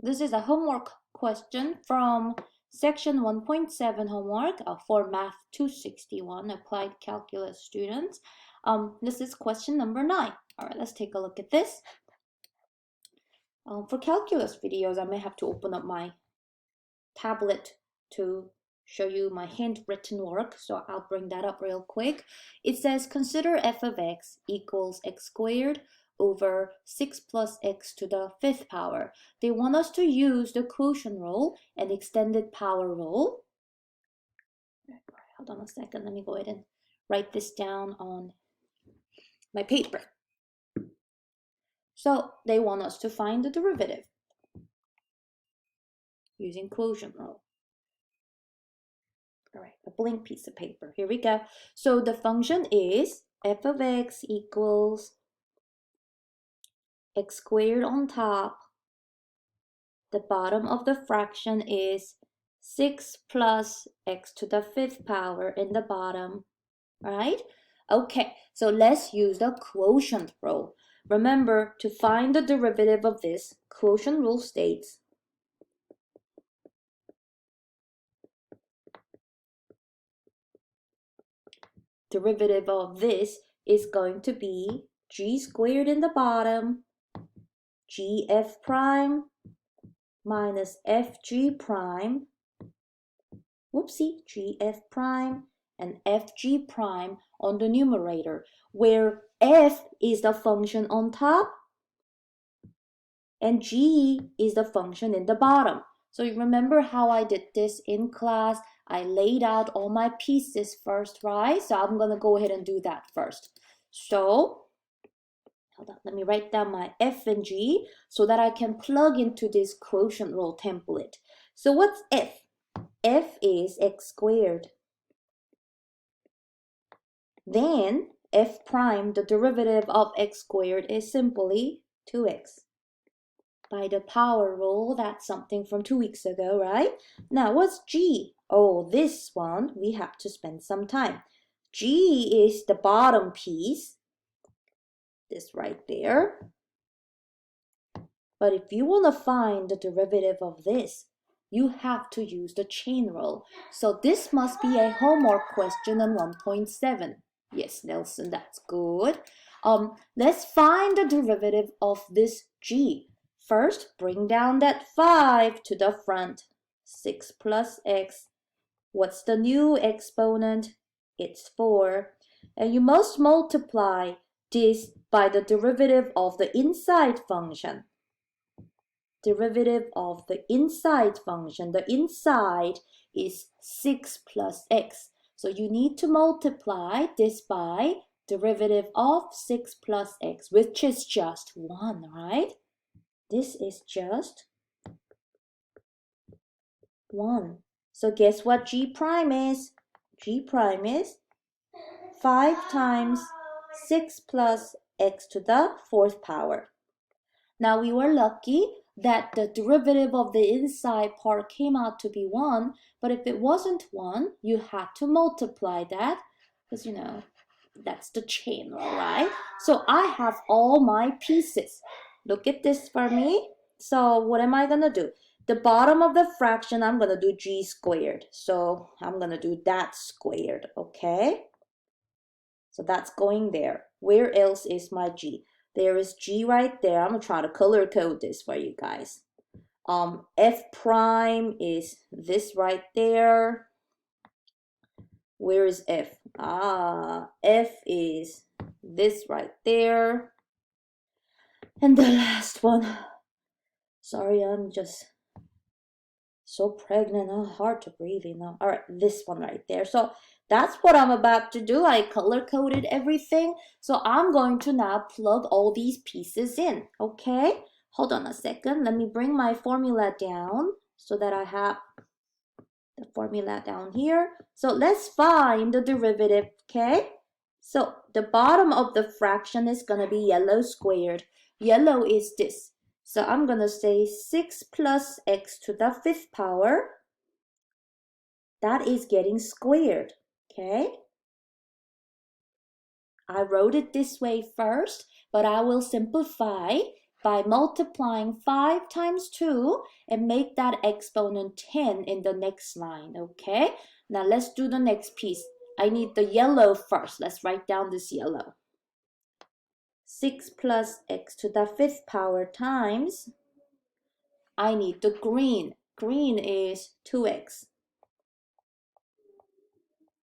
This is a homework question from section 1.7 homework for Math 261 Applied Calculus students. This is question number 9. All right, let's take a look at this. For calculus videos, I may have to open up my tablet to show you my handwritten work, so I'll bring that up real quick. It says consider f of x equals x squared over 6 plus x to the 5th power. They want us to use the quotient rule and extended power rule. Hold on a second, let me go ahead and write this down on my paper. So they want us to find the derivative using quotient rule. All right, a blank piece of paper. Here we go. So the function is f of x equals x squared on top. The bottom of the fraction is 6 plus x to the 5th power in the bottom, right? Okay, so let's use the quotient rule. Remember, to find the derivative of this, quotient rule states derivative of this is going to be g squared in the bottom, gf prime minus fg prime, whoopsie, gf prime and fg prime on the numerator, where f is the function on top and g is the function in the bottom. So you remember how I did this in class? I laid out all my pieces first, right? So I'm gonna go ahead and do that first. So, hold on, let me write down my f and g so that I can plug into this quotient rule template. So what's f? F is x squared. Then f prime, the derivative of x squared, is simply 2x. By the power rule, that's something from 2 weeks ago, right? Now, what's g? Oh, this one, we have to spend some time. G is the bottom piece, this right there. But if you want to find the derivative of this, you have to use the chain rule. So this must be a homework question on 1.7. Yes, Nelson, that's good. Let's find the derivative of this g. First, bring down that 5 to the front. 6 plus x. What's the new exponent? It's 4. And you must multiply this by the derivative of the inside function. Derivative of the inside function. The inside is 6 plus x. So you need to multiply this by derivative of 6 plus x, which is just 1, right? This is just 1. So guess what g prime is? G prime is 5 times 6 plus x to the 4th power. Now we were lucky that the derivative of the inside part came out to be 1, but if it wasn't 1, you had to multiply that, because you know, that's the chain rule, right? So I have all my pieces. Look at this for me. So what am I going to do? The bottom of the fraction, I'm going to do g squared. So I'm going to do that squared, okay? So that's going there. Where else is my g? There is g right there. I'm going to try to color code this for you guys. F prime is this right there. Where is f? F is this right there. And the last one. Sorry, I'm just so pregnant, hard to breathe, you know. All right, this one right there. So that's what I'm about to do. I color-coded everything. So I'm going to now plug all these pieces in, okay? Hold on a second. Let me bring my formula down so that I have the formula down here. So let's find the derivative, okay? So the bottom of the fraction is going to be yellow squared. Yellow is this. So I'm going to say 6 plus x to the 5th power. That is getting squared, okay? I wrote it this way first, but I will simplify by multiplying 5 times 2 and make that exponent 10 in the next line, okay? Now let's do the next piece. I need the yellow first. Let's write down this yellow. 6 plus x to the 5th power times, I need the green. Green is 2x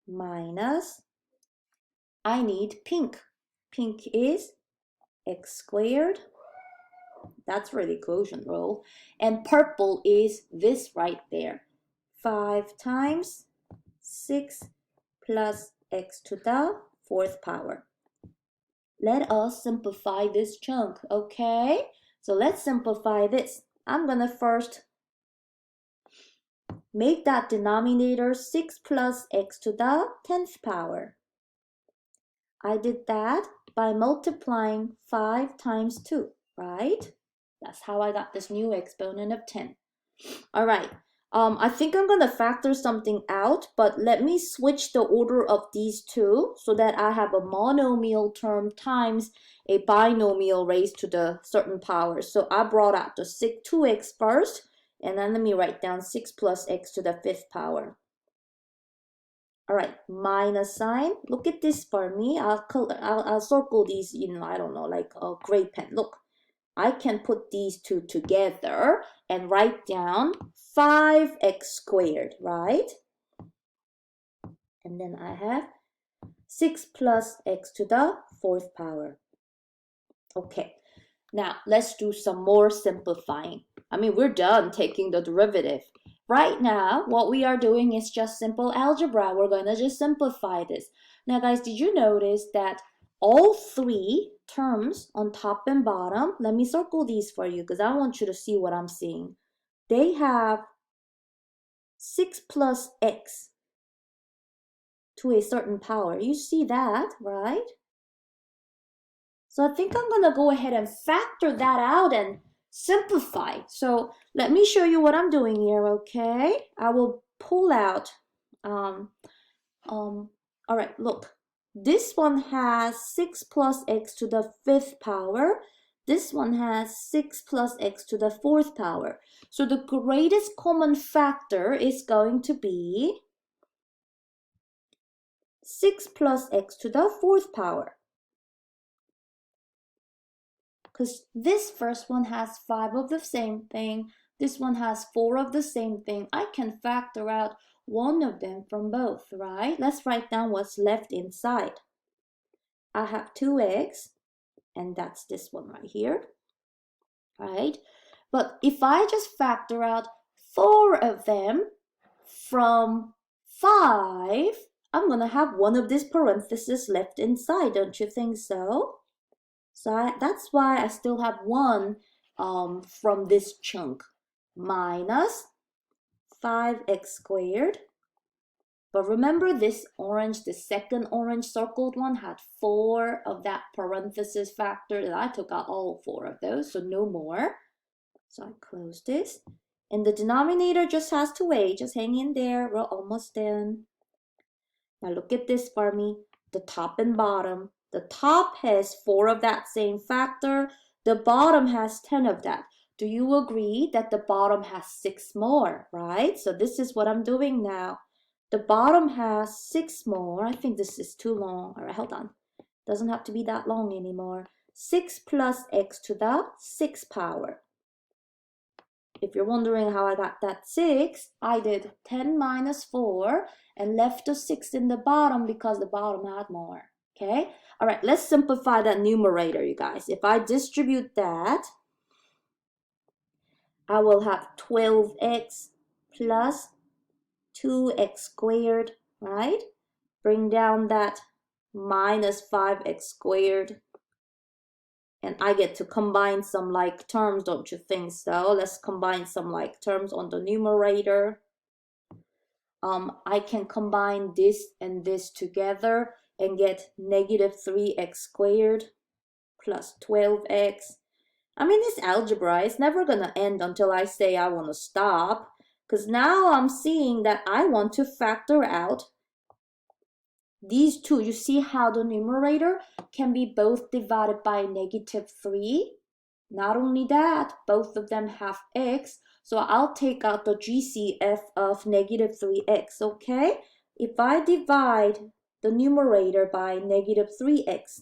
minus, I need pink. Pink is x squared. That's really quotient rule. And purple is this right there. 5 times 6 plus x to the 4th power. Let us simplify this chunk, okay? So let's simplify this. I'm gonna first make that denominator 6 plus x to the 10th power. I did that by multiplying 5 times 2, right? That's how I got this new exponent of 10. All right, I think I'm gonna factor something out, but let me switch the order of these two so that I have a monomial term times a binomial raised to the certain power. So I brought out the 2x first, and then let me write down 6 plus x to the 5th power. All right, minus sign. Look at this for me. I'll circle these in, I don't know, like a gray pen. Look, I can put these two together and write down 5x squared, right? And then I have 6 plus x to the 4th power. Okay, now let's do some more simplifying. I mean, we're done taking the derivative. Right now, what we are doing is just simple algebra. We're going to just simplify this. Now, guys, did you notice that all three terms on top and bottom, let me circle these for you because I want you to see what I'm seeing. They have 6 plus x to a certain power. You see that, right? So I think I'm going to go ahead and factor that out and simplify. So let me show you what I'm doing here, okay? I will pull out, all right, look. This one has 6 plus x to the 5th power. This one has 6 plus x to the 4th power. So the greatest common factor is going to be 6 plus x to the 4th power. Because this first one has 5 of the same thing, this one has 4 of the same thing. I can factor out one of them from both, right? Let's write down what's left inside. I have 2x, and that's this one right here, right? But if I just factor out 4 of them from 5, I'm going to have one of these parentheses left inside, don't you think so? So that's why I still have 1 from this chunk, minus 5x squared. But remember this orange, the second orange circled one had 4 of that parenthesis factor, and I took out all 4 of those, so no more. So I close this. And the denominator just has to wait. Just hang in there. We're almost done. Now look at this for me. The top and bottom. The top has 4 of that same factor. The bottom has 10 of that. Do you agree that the bottom has 6 more, right? So this is what I'm doing now. The bottom has 6 more. I think this is too long. All right, hold on. Doesn't have to be that long anymore. 6 plus x to the 6th power. If you're wondering how I got that 6, I did 10 minus 4 and left the 6 in the bottom because the bottom had more. Okay? All right, let's simplify that numerator, you guys. If I distribute that, I will have 12x plus 2x squared, right? Bring down that minus 5x squared. And I get to combine some like terms, don't you think so? Let's combine some like terms on the numerator. I can combine this and this together and get negative 3x squared plus 12x. I mean, this algebra is never going to end until I say I want to stop. Because now I'm seeing that I want to factor out these two. You see how the numerator can be both divided by negative 3? Not only that, both of them have x, so I'll take out the GCF of negative 3x, okay? If I divide the numerator by negative 3x,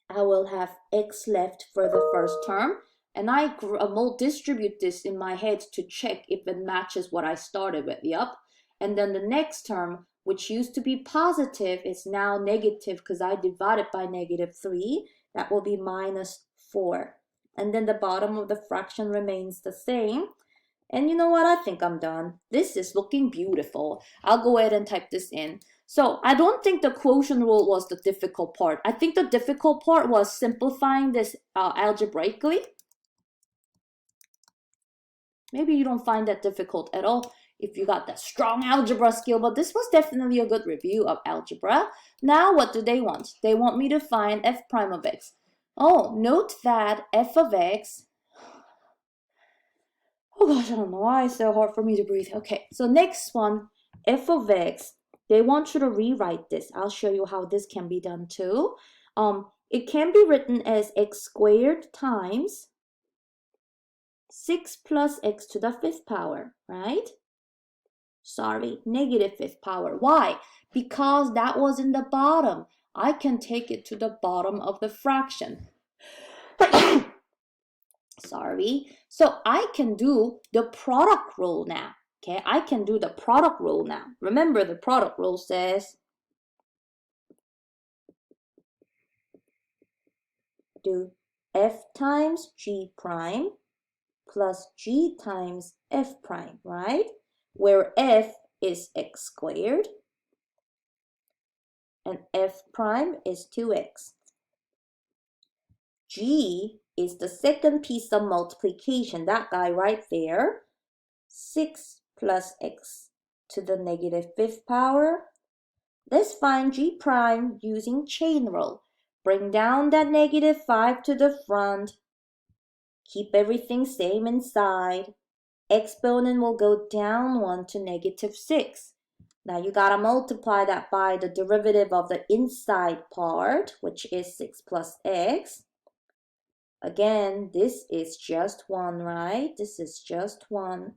I will have x left for the first term, and I will distribute this in my head to check if it matches what I started with, yup. And then the next term, which used to be positive, is now negative because I divided by negative 3. That will be minus 4. And then the bottom of the fraction remains the same. And you know what? I think I'm done. This is looking beautiful. I'll go ahead and type this in. So I don't think the quotient rule was the difficult part. I think the difficult part was simplifying this algebraically. Maybe you don't find that difficult at all if you got that strong algebra skill, but this was definitely a good review of algebra. Now what do they want? They want me to find f prime of x. Oh, note that f of x, oh gosh, I don't know why it's so hard for me to breathe. Okay, so next one, f of x. They want you to rewrite this. I'll show you how this can be done too. It can be written as x squared times 6 plus x to the 5th power, right? Sorry, negative 5th power. Why? Because that was in the bottom. I can take it to the bottom of the fraction. Sorry. So I can do the product rule now. Okay, I can do the product rule now. Remember, the product rule says do f times g prime plus g times f prime, right? Where f is x squared and f prime is 2x. G is the second piece of multiplication, that guy right there. 6 plus x to the negative 5th power. Let's find g prime using chain rule. Bring down that negative 5 to the front. Keep everything same inside. Exponent will go down 1 to negative 6. Now you gotta multiply that by the derivative of the inside part, which is 6 plus x. Again, this is just 1, right? This is just 1.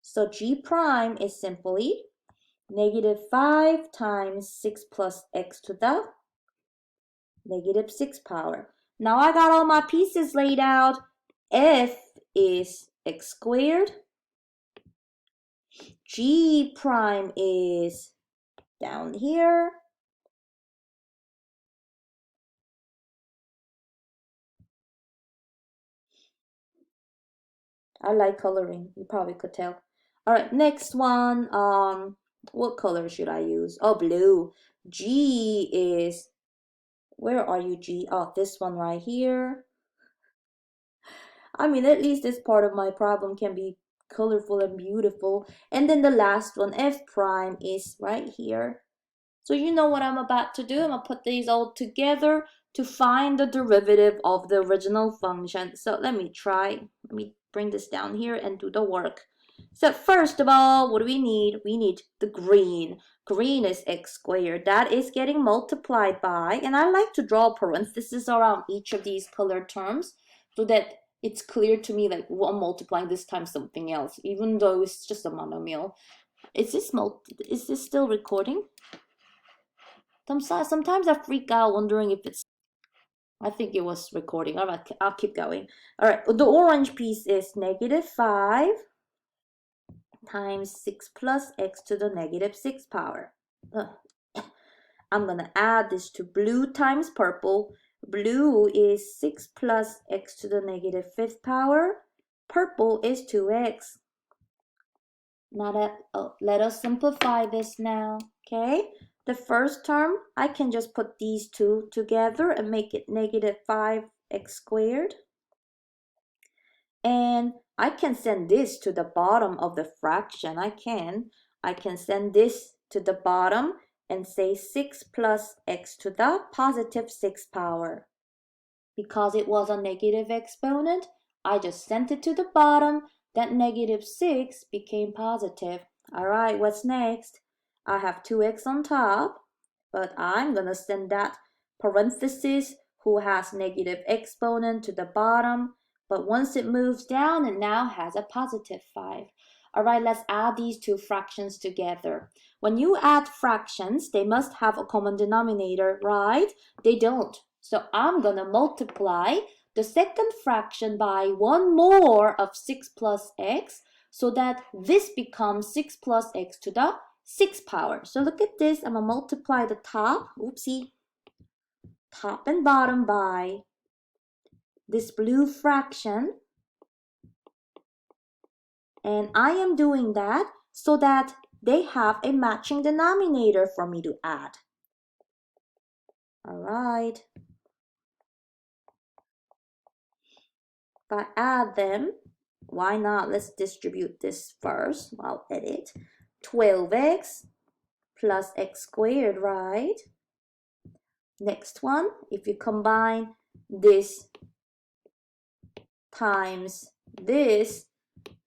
So g prime is simply negative 5 times 6 plus x to the negative 6 power. Now I got all my pieces laid out. F is x squared. G prime is down here. I like coloring, you probably could tell. All right, next one. What color should I use? Oh, blue. G is, where are you, G? Oh, this one right here. I mean, at least this part of my problem can be colorful and beautiful. And then the last one, f prime, is right here. So you know what I'm about to do. I'm going to put these all together to find the derivative of the original function. So let me try. Let me bring this down here and do the work. So first of all, what do we need? We need the green. Green is x squared. That is getting multiplied by, and I like to draw parentheses around each of these colored terms so that it's clear to me, like, well, I'm multiplying this times something else, even though it's just a monomial. Is this still recording? Sometimes I freak out wondering if it's, I think it was recording. All right, I'll keep going. All right, the orange piece is negative 5 times 6 plus x to the negative 6 power. I'm going to add this to blue times purple. Blue is 6 plus x to the negative 5th power. Purple is 2x. Now let us simplify this now, okay? The first term, I can just put these two together and make it negative 5x squared. And I can send this to the bottom of the fraction. I can send this to the bottom and say 6 plus x to the positive 6 power. Because it was a negative exponent, I just sent it to the bottom. That negative 6 became positive. All right, what's next? I have 2x on top, but I'm going to send that parenthesis who has negative exponent to the bottom, but once it moves down, it now has a positive 5. All right, let's add these two fractions together. When you add fractions, they must have a common denominator, right? They don't. So I'm going to multiply the second fraction by one more of 6 plus x, so that this becomes 6 plus x to the 6th power. So look at this. I'm going to multiply the top, top and bottom by this blue fraction. And I am doing that so that they have a matching denominator for me to add. All right. If I add them, why not? Let's distribute this first. I'll edit. 12x plus x squared, right? Next one, if you combine this times this,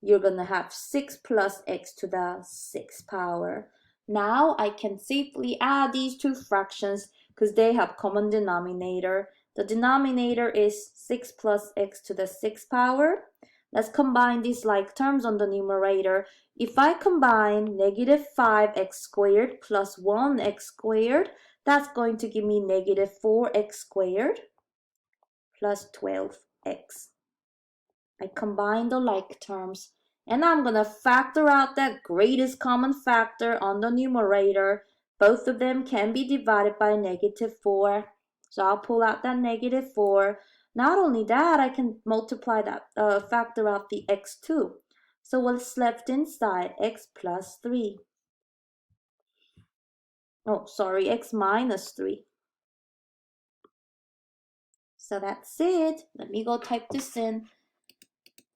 you're going to have 6 plus x to the 6th power. Now I can safely add these two fractions because they have common denominator. The denominator is 6 plus x to the 6th power. Let's combine these like terms on the numerator. If I combine negative 5x squared plus 1x squared, that's going to give me negative 4x squared plus 12x. I combine the like terms, and I'm going to factor out that greatest common factor on the numerator. Both of them can be divided by negative 4. So I'll pull out that negative 4. Not only that, I can multiply that, factor out the x too. So what's left inside? X plus 3. Oh, sorry, x minus 3. So that's it. Let me go type this in.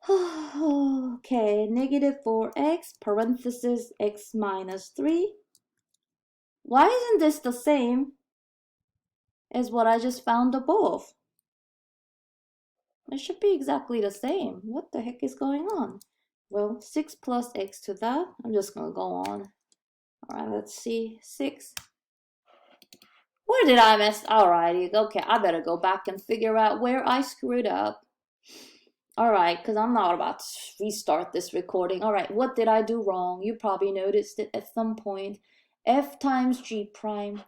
Okay, negative 4x, parenthesis x minus 3. Why isn't this the same as what I just found above? It should be exactly the same. What the heck is going on? Well, 6 plus x to the, I'm just going to go on. All right, let's see, 6. Where did I mess? Alrighty, okay, I better go back and figure out where I screwed up. Alright, because I'm not about to restart this recording. Alright, what did I do wrong? You probably noticed it at some point. F times G prime.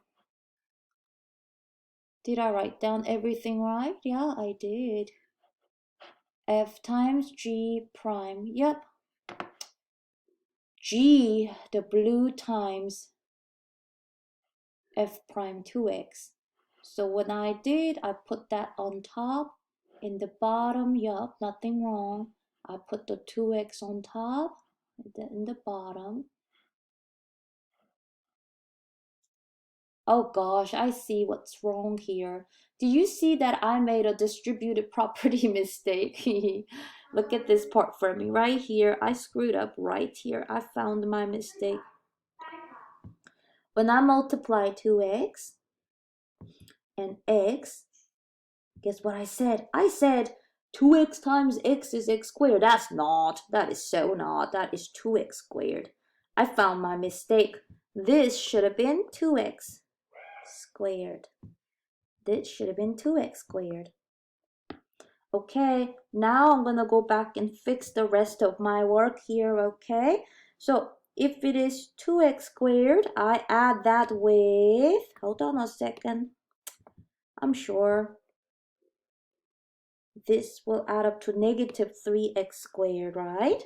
Did I write down everything right? Yeah, I did. F times G prime. Yep. G, the blue, times F prime 2x. So when I did, I put that on top. In the bottom, yup, nothing wrong. I put the 2x on top, in the bottom. Oh gosh, I see what's wrong here. Do you see that I made a distributed property mistake? Look at this part for me. Right here, I screwed up right here. I found my mistake. When I multiply 2x and x, guess what I said? I said 2x times x is x squared. That's not. That is so not. That is 2x squared. I found my mistake. This should have been 2x squared. This should have been 2x squared. Okay, now I'm going to go back and fix the rest of my work here, okay? So if it is 2x squared, I add that with, hold on a second, I'm sure this will add up to negative 3x squared, right?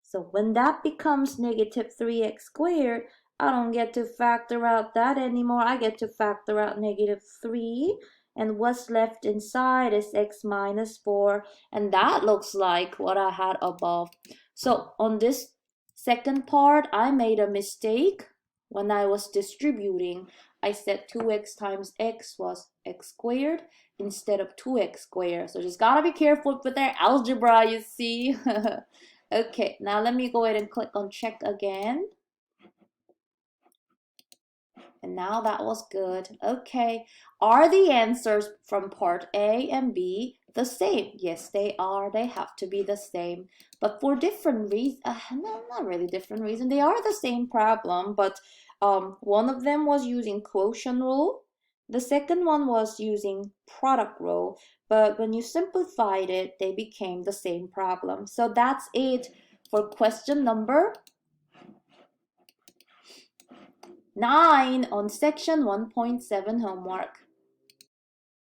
So when that becomes negative 3x squared, I don't get to factor out that anymore. I get to factor out negative 3. And what's left inside is x minus 4. And that looks like what I had above. So on this second part, I made a mistake when I was distributing. I said 2x times x was x squared instead of 2x squared. So just gotta be careful with their algebra, you see. Okay, now let me go ahead and click on check again. And now that was good. Okay, are the answers from part A and B the same? Yes, they are. They have to be the same. But for different reasons, no, not really different reason. They are the same problem, but one of them was using quotient rule The second one was using product rule, but when you simplified it, they became the same problem. So that's it for question number 9 on section 1.7 homework.